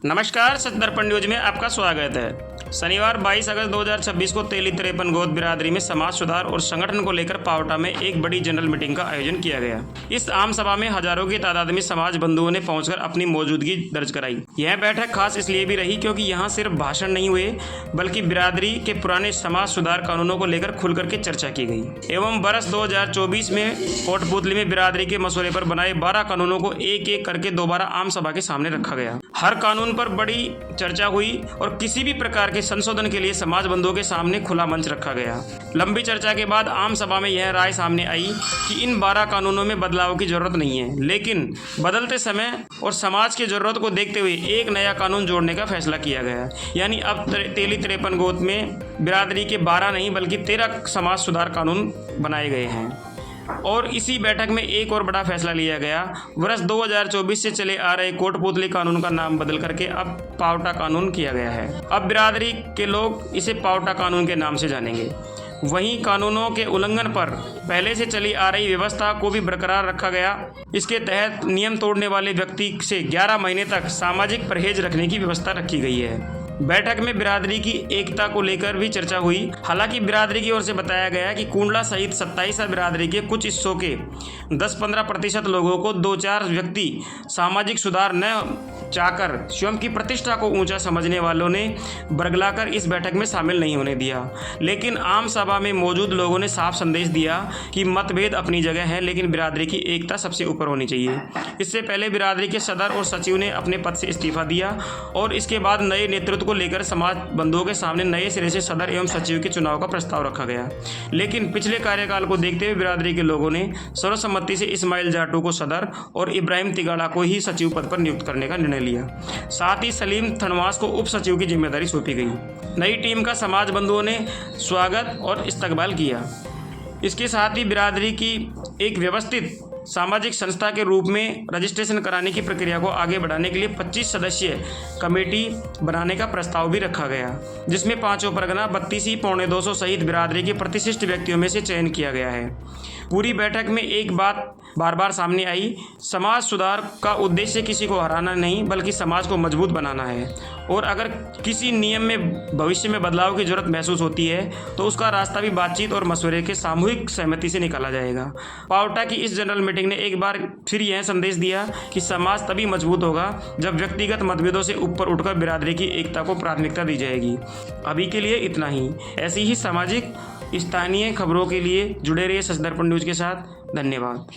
नमस्कार, सच दर्पण न्यूज में आपका स्वागत है। शनिवार 22 अगस्त 2026 को तेली तिरेपन गोत बिरादरी में समाज सुधार और संगठन को लेकर पावटा में एक बड़ी जनरल मीटिंग का आयोजन किया गया। इस आम सभा में हजारों की तादाद में समाज बंधुओं ने पहुंचकर अपनी मौजूदगी दर्ज कराई। यह बैठक खास इसलिए भी रही क्योंकि यहां सिर्फ भाषण नहीं हुए बल्कि बिरादरी के पुराने समाज सुधार कानूनों को लेकर खुल करके चर्चा की गई एवं वर्ष 2024 में कोटपुतली में बिरादरी के मसौदे पर बनाए 12 कानूनों को एक एक करके दोबारा आम सभा के सामने रखा गया। हर कानून पर बड़ी चर्चा हुई और किसी भी प्रकार के संशोधन के लिए समाज बंधुओं के सामने खुला मंच रखा गया। लंबी चर्चा के बाद आम सभा में यह राय सामने आई कि इन 12 कानूनों में बदलाव की जरूरत नहीं है, लेकिन बदलते समय और समाज की जरूरत को देखते हुए एक नया कानून जोड़ने का फैसला किया गया। यानी अब तेली तिरेपन गोत में बिरादरी के 12 नहीं बल्कि 13 समाज सुधार कानून बनाए गए हैं। और इसी बैठक में एक और बड़ा फैसला लिया गया। वर्ष 2024 से चले आ रहे कोटपुतली कानून का नाम बदल करके अब पावटा कानून किया गया है। अब बिरादरी के लोग इसे पावटा कानून के नाम से जानेंगे। वहीं कानूनों के उल्लंघन पर पहले से चली आ रही व्यवस्था को भी बरकरार रखा गया। इसके तहत नियम तोड़ने वाले व्यक्ति से 11 महीने तक सामाजिक परहेज रखने की व्यवस्था रखी गई है। बैठक में बिरादरी की एकता को लेकर भी चर्चा हुई। हालांकि बिरादरी की ओर से बताया गया कि कुंडला सहित 27 बिरादरी के कुछ हिस्सों के 10-15% लोगों को 2-4 व्यक्ति सामाजिक सुधार न चाहकर स्वयं की प्रतिष्ठा को ऊंचा समझने वालों ने बरगलाकर इस बैठक में शामिल नहीं होने दिया। लेकिन आम सभा में मौजूद लोगों ने साफ संदेश दिया कि मतभेद अपनी जगह है, लेकिन बिरादरी की एकता सबसे ऊपर होनी चाहिए। इससे पहले बिरादरी के सदर और सचिव ने अपने पद से इस्तीफा दिया और इसके बाद नए नेतृत्व को लेकर समाज बंधुओं के सामने नए सिरे से सदर एवं सचिव के चुनाव का प्रस्ताव रखा गया। लेकिन पिछले कार्यकाल को देखते हुए बिरादरी के लोगों ने सर्वसम्मति से इस्माइल जाटू को सदर और इब्राहिम तिगाड़ा को ही सचिव पद पर नियुक्त करने का निर्णय लिया। साथ ही सलीम थनवास को उप सचिव की जिम्मेदारी सौंपी गई। नई टीम का समाज बंधुओं ने स्वागत और इस्तकबाल किया। इसके साथ ही बिरादरी की एक व्यवस्थित सामाजिक संस्था के रूप में रजिस्ट्रेशन कराने की प्रक्रिया को आगे बढ़ाने के लिए 25 सदस्यीय कमेटी बनाने का प्रस्ताव भी रखा गया, जिसमें 5 परगना 32 पौने 200 सहित बिरादरी के प्रतिष्ठित व्यक्तियों में से चयन किया गया है। पूरी बैठक में एक बात बार बार सामने आई, समाज सुधार का उद्देश्य किसी को हराना नहीं बल्कि समाज को मजबूत बनाना है। और अगर किसी नियम में भविष्य में बदलाव की जरूरत महसूस होती है तो उसका रास्ता भी बातचीत और मशवरे के सामूहिक सहमति से निकाला जाएगा। पावटा की इस जनरल मीटिंग ने एक बार फिर यह संदेश दिया कि समाज तभी मजबूत होगा जब व्यक्तिगत मतभेदों से ऊपर उठकर बिरादरी की एकता को प्राथमिकता दी जाएगी। अभी के लिए इतना ही। ऐसी ही सामाजिक स्थानीय खबरों के लिए जुड़े रहिए सच दर्पण न्यूज के साथ। धन्यवाद।